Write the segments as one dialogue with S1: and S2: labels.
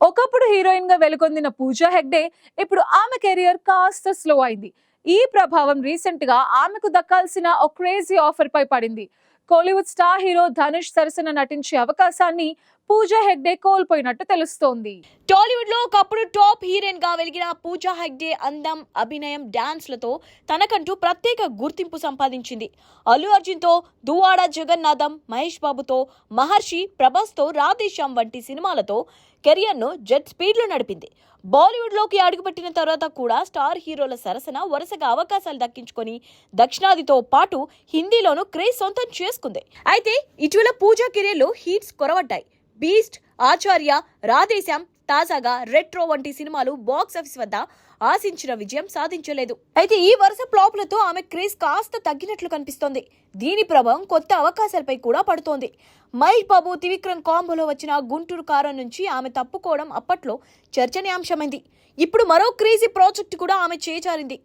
S1: ఒకప్పుడు హీరోయిన్ గా వెలుగొందిన పూజా హెగ్డే ఇప్పుడు ఆమె కెరియర్ కాస్త స్లో అయింది. ఈ ప్రభావం రీసెంట్ గా ఆమెకు దక్కాల్సిన ఒక క్రేజీ ఆఫర్ పై పడింది. కోలీవుడ్ స్టార్ హీరో ధనుష్ సరసన నటించే అవకాశాన్ని పూజా హెగ్డే కోల్పోయినట్టు తెలుస్తోంది.
S2: టాలీవుడ్ లో ఒకప్పుడు టాప్ హీరోయిన్ గా వెలిగిన పూజా హెగ్డే అందం, అభినయం, డాన్స్ లతో తనకంటూ ప్రత్యేక గుర్తింపు సంపాదించింది. అల్లు అర్జున్ తో దువాడ జగన్నాథం, మహేష్ బాబుతో మహర్షి, ప్రభాస్ తో రాధేశ్యామ్ వంటి సినిమాలతో కెరియర్ ను జెట్ స్పీడ్ లో నడిపింది. బాలీవుడ్ లోకి అడుగుపెట్టిన తర్వాత కూడా స్టార్ హీరోల సరసన వరుసగా అవకాశాలు దక్కించుకొని దక్షిణాదితో పాటు హిందీలోనూ క్రేజ్ సొంతం చేసుకుంది. అయితే ఇటీవల పూజా కెరీర్ లో హీట్స్ కొరవడ్డాయి. బీస్ట్, ఆచార్య, రాధేశ్యామ్, తాజాగా రెట్రో వంటి సినిమాలు బాక్సాఫీస్ వద్ద ఆశించిన విజయం సాధించలేదు. అయితే ఈ వరుస ఫ్లాప్లతో ఆమె క్రేజ్ కాస్త తగ్గినట్లు కనిపిస్తోంది. దీని ప్రభావం కొత్త అవకాశాలపై కూడా పడుతోంది. మహేష్ బాబు, త్రివిక్రమ్ కాంబోలో వచ్చిన గుంటూరు కారం నుంచి ఆమె తప్పుకోవడం అప్పట్లో చర్చనీయాంశమైంది. ఇప్పుడు మరో క్రేజీ ప్రాజెక్టు కూడా ఆమె చేజారింది.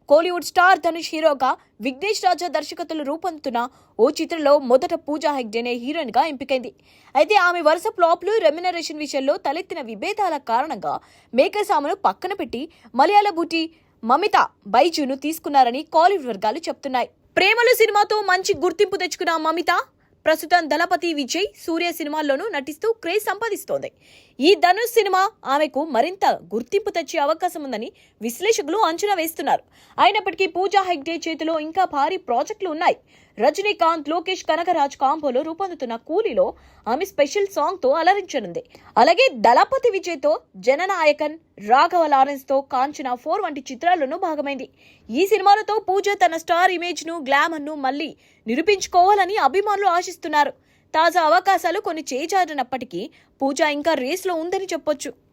S2: కోలీవుడ్ స్టార్ ధనుష్ హీరోగా విఘ్నేష్ రాజా దర్శకత్వంలో రూపొందుతున్న ఓ చిత్రంలో మొదట పూజా హెగ్డేనే హీరోయిన్ గా ఎంపికైంది. అయితే ఆమె వరుస ఫ్లాప్లు, రెమ్యునరేషన్ విషయంలో తలెత్తిన విభేదాల కారణంగా మేకర్స్ ఆమెను పక్కన పెట్టి మలయాళ బూటి మమితా బైజును తీసుకున్నారని కోలీవుడ్ వర్గాలు చెప్తున్నాయి. ప్రేమలు సినిమాతో మంచి గుర్తింపు తెచ్చుకున్న మమితా ప్రస్తుతం దళపతి విజయ్, సూర్య సినిమాల్లోనూ నటిస్తూ క్రేజ్ సంపాదిస్తోంది. ఈ ధనుష్ సినిమా ఆమెకు మరింత గుర్తింపు తెచ్చే అవకాశం ఉందని విశ్లేషకులు అంచనా వేస్తున్నారు. అయినప్పటికీ పూజా హెగ్డే చేతిలో ఇంకా భారీ ప్రాజెక్టులు ఉన్నాయి. రజనీకాంత్, లోకేష్ కనగరాజ్ కాంబోలో రూపొందుతున్న కూలీలో ఆమె స్పెషల్ సాంగ్ తో అలరించనుంది. అలాగే దళపతి విజయ్ తో జననాయకన్, రాఘవ లారెన్స్ తో కాంచనా 4 వంటి చిత్రాల్లోనూ భాగమైంది. ఈ సినిమాలతో పూజ తన స్టార్ ఇమేజ్ ను, గ్లామర్ ను మళ్లీ నిరూపించుకోవాలని అభిమానులు ఆశిస్తున్నారు. తాజా అవకాశాలు కొన్ని చేజారినప్పటికీ పూజ ఇంకా రేస్ లో ఉందని చెప్పొచ్చు.